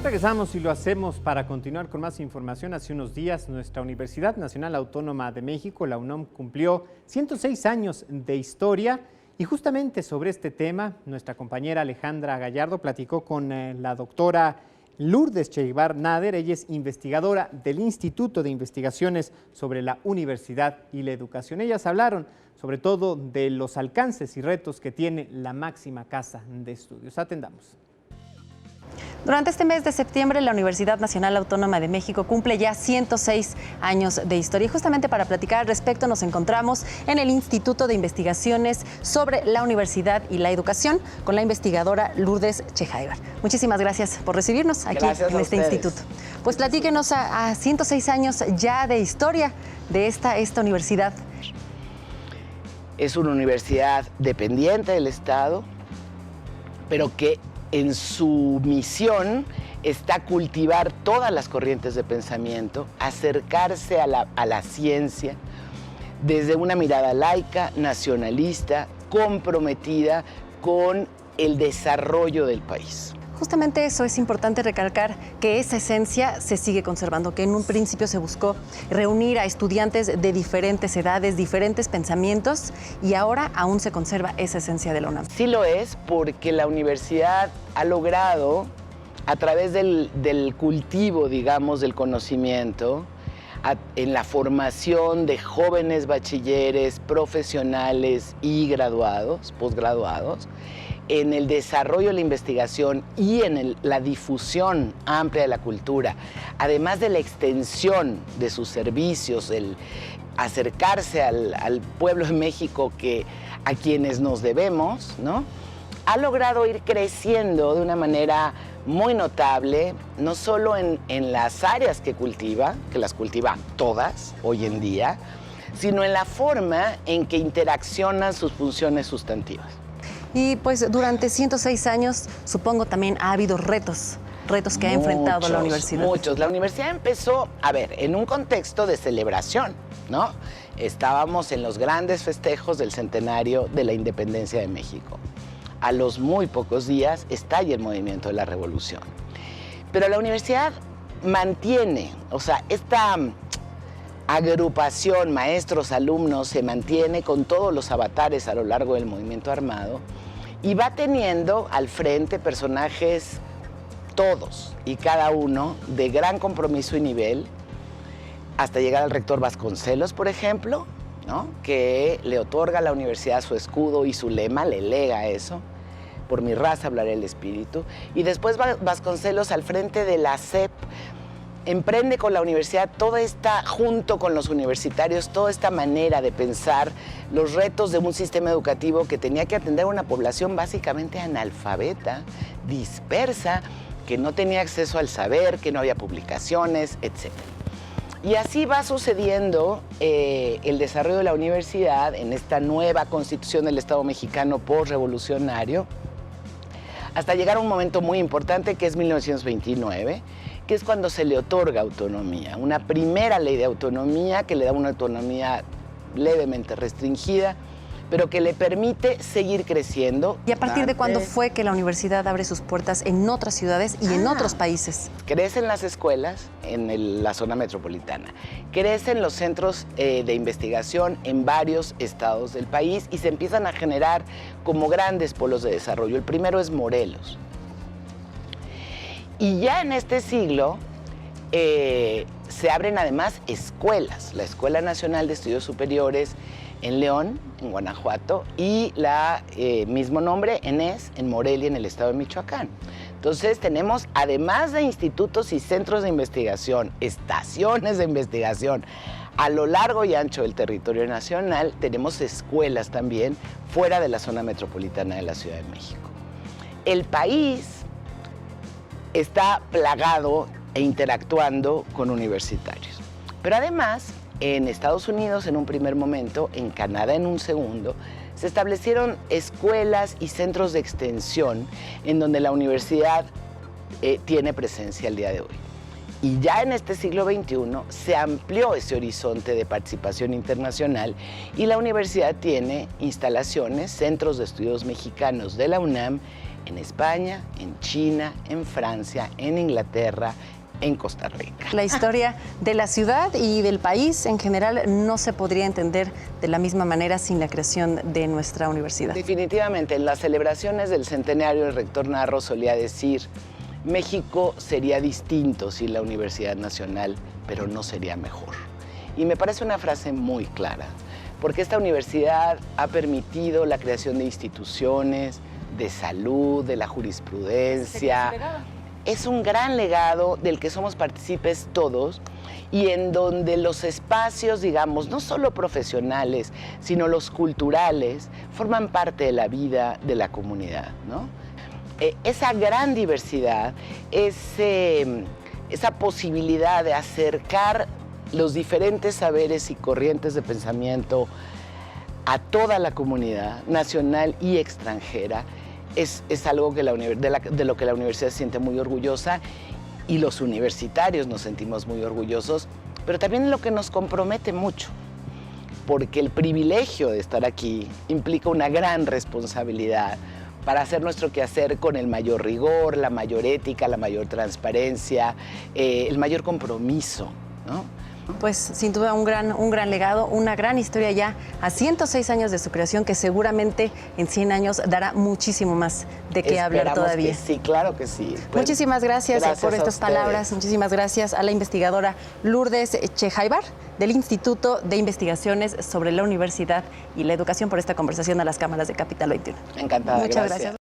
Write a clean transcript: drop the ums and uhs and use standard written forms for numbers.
Regresamos y lo hacemos para continuar con más información. Hace unos días, nuestra Universidad Nacional Autónoma de México, la UNAM, cumplió 106 años de historia. Y justamente sobre este tema, nuestra compañera Alejandra Gallardo platicó con la doctora Lourdes Cheguivar Nader. Ella es investigadora del Instituto de Investigaciones sobre la Universidad y la Educación. Ellas hablaron sobre todo de los alcances y retos que tiene la máxima casa de estudios. Atendamos. Durante este mes de septiembre, la Universidad Nacional Autónoma de México cumple ya 106 años de historia. Y justamente para platicar al respecto nos encontramos en el Instituto de Investigaciones sobre la Universidad y la Educación con la investigadora Lourdes Cheguivar. Muchísimas gracias por recibirnos aquí en este instituto. Pues platíquenos a 106 años ya de historia de esta universidad. Es una universidad dependiente del Estado, pero que en su misión está cultivar todas las corrientes de pensamiento, acercarse a la ciencia desde una mirada laica, nacionalista, comprometida con el desarrollo del país. Justamente eso es importante recalcar, que esa esencia se sigue conservando, que en un principio se buscó reunir a estudiantes de diferentes edades, diferentes pensamientos, y ahora aún se conserva esa esencia de la UNAM. Sí lo es, porque la universidad ha logrado, a través del cultivo, digamos, del conocimiento, en la formación de jóvenes bachilleres, profesionales y graduados, posgraduados, en el desarrollo de la investigación y en la difusión amplia de la cultura, además de la extensión de sus servicios, el acercarse al pueblo de México a quienes nos debemos, ¿no? Ha logrado ir creciendo de una manera muy notable, no solo en las áreas que las cultiva todas hoy en día, sino en la forma en que interaccionan sus funciones sustantivas. Y pues durante 106 años, supongo también ha habido retos que ha enfrentado la universidad. Muchos. La universidad empezó, en un contexto de celebración, ¿no? Estábamos en los grandes festejos del centenario de la independencia de México. A los muy pocos días estalla el movimiento de la revolución. Pero la universidad mantiene, esta agrupación, maestros, alumnos, se mantiene con todos los avatares a lo largo del movimiento armado y va teniendo al frente personajes, todos y cada uno, de gran compromiso y nivel, hasta llegar al rector Vasconcelos, por ejemplo, ¿no? Que le otorga a la universidad su escudo y su lema, le lega eso: por mi raza hablaré el espíritu. Y después Vasconcelos, al frente de la SEP, emprende con la universidad junto con los universitarios, toda esta manera de pensar los retos de un sistema educativo que tenía que atender a una población básicamente analfabeta, dispersa, que no tenía acceso al saber, que no había publicaciones, etc. Y así va sucediendo el desarrollo de la universidad en esta nueva constitución del Estado mexicano postrevolucionario, hasta llegar a un momento muy importante que es 1929, que es cuando se le otorga autonomía, una primera ley de autonomía que le da una autonomía levemente restringida, pero que le permite seguir creciendo. ¿Y a partir de cuándo fue que la universidad abre sus puertas en otras ciudades y en otros países? Crecen las escuelas en la zona metropolitana, crecen los centros de investigación en varios estados del país y se empiezan a generar como grandes polos de desarrollo. El primero es Morelos. Y ya en este siglo se abren además escuelas, la Escuela Nacional de Estudios Superiores en León, en Guanajuato, y la mismo nombre, ENES, en Morelia, en el estado de Michoacán. Entonces tenemos, además de institutos y centros de investigación, estaciones de investigación a lo largo y ancho del territorio nacional, tenemos escuelas también fuera de la zona metropolitana de la Ciudad de México. El país está plagado e interactuando con universitarios. Pero además, en Estados Unidos en un primer momento, en Canadá en un segundo, se establecieron escuelas y centros de extensión en donde la universidad tiene presencia el día de hoy. Y ya en este siglo XXI se amplió ese horizonte de participación internacional y la universidad tiene instalaciones, centros de estudios mexicanos de la UNAM en España, en China, en Francia, en Inglaterra, en Costa Rica. La historia de la ciudad y del país en general no se podría entender de la misma manera sin la creación de nuestra universidad. Definitivamente, en las celebraciones del centenario, el rector Narro solía decir: México sería distinto sin la Universidad Nacional, pero no sería mejor. Y me parece una frase muy clara, porque esta universidad ha permitido la creación de instituciones, de salud, de la jurisprudencia. Es un gran legado del que somos partícipes todos y en donde los espacios, digamos, no solo profesionales, sino los culturales, forman parte de la vida de la comunidad, ¿no? Esa gran diversidad, esa posibilidad de acercar los diferentes saberes y corrientes de pensamiento a toda la comunidad nacional y extranjera, es algo que de lo que la universidad se siente muy orgullosa, y los universitarios nos sentimos muy orgullosos, pero también lo que nos compromete mucho, porque el privilegio de estar aquí implica una gran responsabilidad para hacer nuestro quehacer con el mayor rigor, la mayor ética, la mayor transparencia, el mayor compromiso, ¿no? Pues sin duda un gran legado, una gran historia ya a 106 años de su creación, que seguramente en 100 años dará muchísimo más de qué hablar todavía. Que sí, claro que sí. Pues, muchísimas gracias por estas palabras. Muchísimas gracias a la investigadora Lourdes Chejaibar del Instituto de Investigaciones sobre la Universidad y la Educación por esta conversación a las cámaras de Capital 21. Encantada. Muchas gracias.